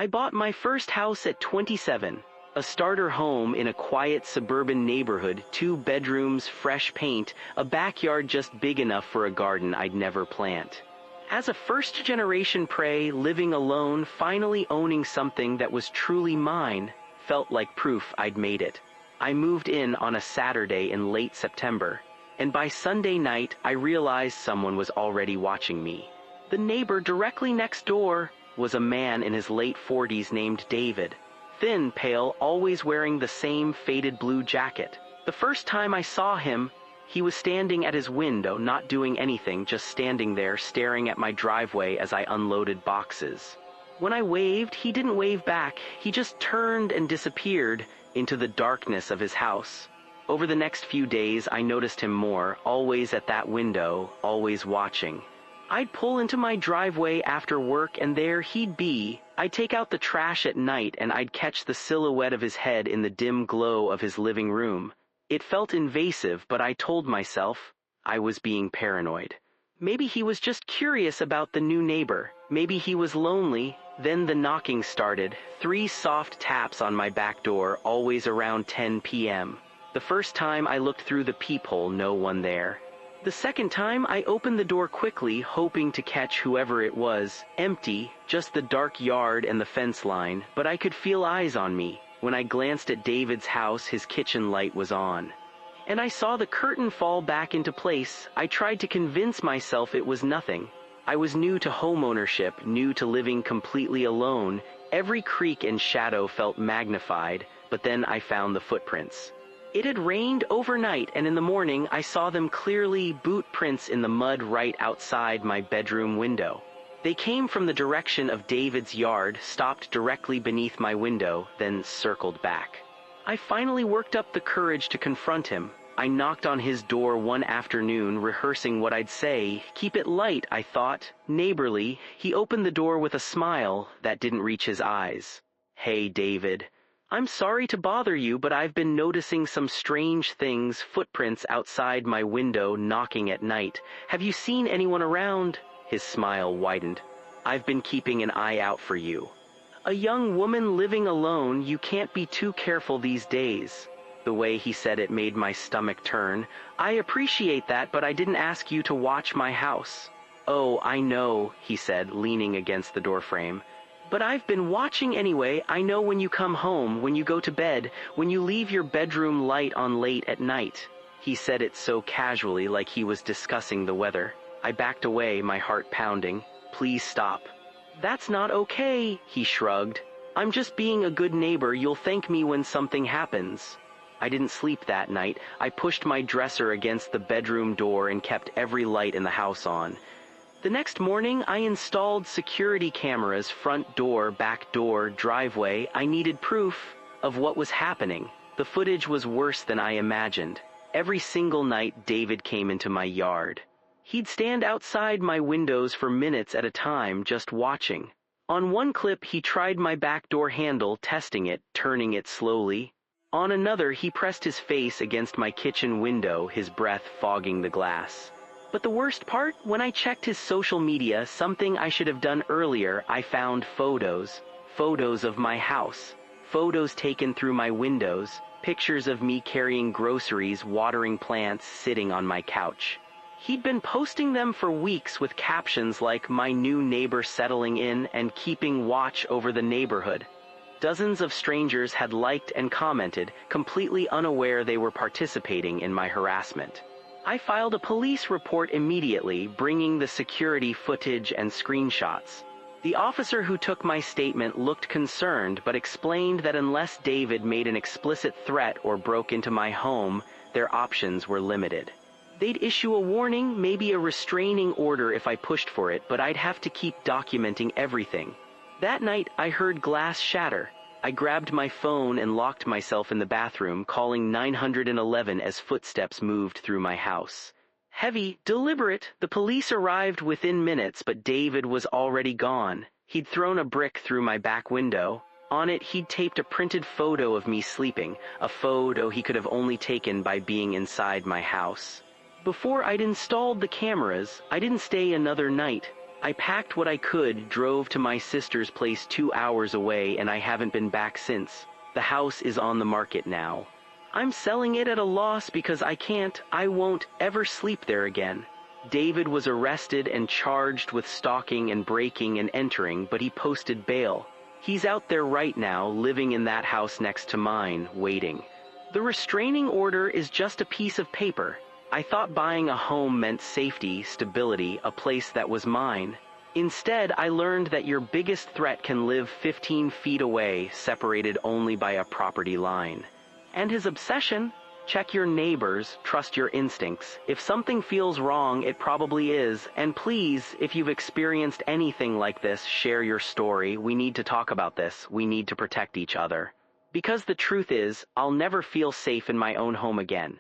I bought my first house at 27. A starter home in a quiet suburban neighborhood, 2 bedrooms, fresh paint, a backyard just big enough for a garden I'd never plant. As a first-generation prey, living alone, finally owning something that was truly mine, felt like proof I'd made it. I moved in on a Saturday in late September, and by Sunday night I realized someone was already watching me. The neighbor directly next door was a man in his late 40s named David. Thin, pale, always wearing the same faded blue jacket. The first time I saw him, he was standing at his window, not doing anything, just standing there staring at my driveway as I unloaded boxes. When I waved, he didn't wave back. He just turned and disappeared into the darkness of his house. Over the next few days, I noticed him more, always at that window, always watching. I'd pull into my driveway after work and there he'd be. I'd take out the trash at night and I'd catch the silhouette of his head in the dim glow of his living room. It felt invasive, but I told myself I was being paranoid. Maybe he was just curious about the new neighbor. Maybe he was lonely. Then the knocking started. 3 soft taps on my back door, always around 10 p.m. The first time I looked through the peephole, no one there. The second time, I opened the door quickly, hoping to catch whoever it was. Empty, just the dark yard and the fence line, but I could feel eyes on me. When I glanced at David's house, his kitchen light was on. And I saw the curtain fall back into place. I tried to convince myself it was nothing. I was new to homeownership, new to living completely alone. Every creak and shadow felt magnified, but then I found the footprints. It had rained overnight, and in the morning I saw them clearly, boot prints in the mud right outside my bedroom window. They came from the direction of David's yard, stopped directly beneath my window, then circled back. I finally worked up the courage to confront him. I knocked on his door one afternoon, rehearsing what I'd say. Keep it light, I thought. Neighborly. He opened the door with a smile that didn't reach his eyes. "Hey, David. I'm sorry to bother you, but I've been noticing some strange things, footprints outside my window, knocking at night. Have you seen anyone around?" His smile widened. "I've been keeping an eye out for you. A young woman living alone, you can't be too careful these days." The way he said it made my stomach turn. "I appreciate that, but I didn't ask you to watch my house." "Oh, I know," he said, leaning against the doorframe. "But I've been watching anyway. I know when you come home, when you go to bed, when you leave your bedroom light on late at night." He said it so casually, like he was discussing the weather. I backed away, my heart pounding. "Please stop." "That's not okay," he shrugged. "I'm just being a good neighbor. You'll thank me when something happens." I didn't sleep that night. I pushed my dresser against the bedroom door and kept every light in the house on. The next morning, I installed security cameras, front door, back door, driveway. I needed proof of what was happening. The footage was worse than I imagined. Every single night, David came into my yard. He'd stand outside my windows for minutes at a time, just watching. On one clip, he tried my back door handle, testing it, turning it slowly. On another, he pressed his face against my kitchen window, his breath fogging the glass. But the worst part, when I checked his social media, something I should have done earlier, I found photos. Photos of my house. Photos taken through my windows. Pictures of me carrying groceries, watering plants, sitting on my couch. He'd been posting them for weeks with captions like "My new neighbor settling in" and "Keeping watch over the neighborhood." Dozens of strangers had liked and commented, completely unaware they were participating in my harassment. I filed a police report immediately, bringing the security footage and screenshots. The officer who took my statement looked concerned, but explained that unless David made an explicit threat or broke into my home, their options were limited. They'd issue a warning, maybe a restraining order if I pushed for it, but I'd have to keep documenting everything. That night, I heard glass shatter. I grabbed my phone and locked myself in the bathroom, calling 911 as footsteps moved through my house. Heavy, deliberate. The police arrived within minutes, but David was already gone. He'd thrown a brick through my back window. On it, he'd taped a printed photo of me sleeping, a photo he could have only taken by being inside my house. Before I'd installed the cameras, I didn't stay another night. I packed what I could, drove to my sister's place 2 hours away, and I haven't been back since. The house is on the market now. I'm selling it at a loss because I won't ever sleep there again. David was arrested and charged with stalking and breaking and entering, but he posted bail. He's out there right now, living in that house next to mine, waiting. The restraining order is just a piece of paper. I thought buying a home meant safety, stability, a place that was mine. Instead, I learned that your biggest threat can live 15 feet away, separated only by a property line. And his obsession? Check your neighbors, trust your instincts. If something feels wrong, it probably is. And please, if you've experienced anything like this, share your story. We need to talk about this. We need to protect each other. Because the truth is, I'll never feel safe in my own home again.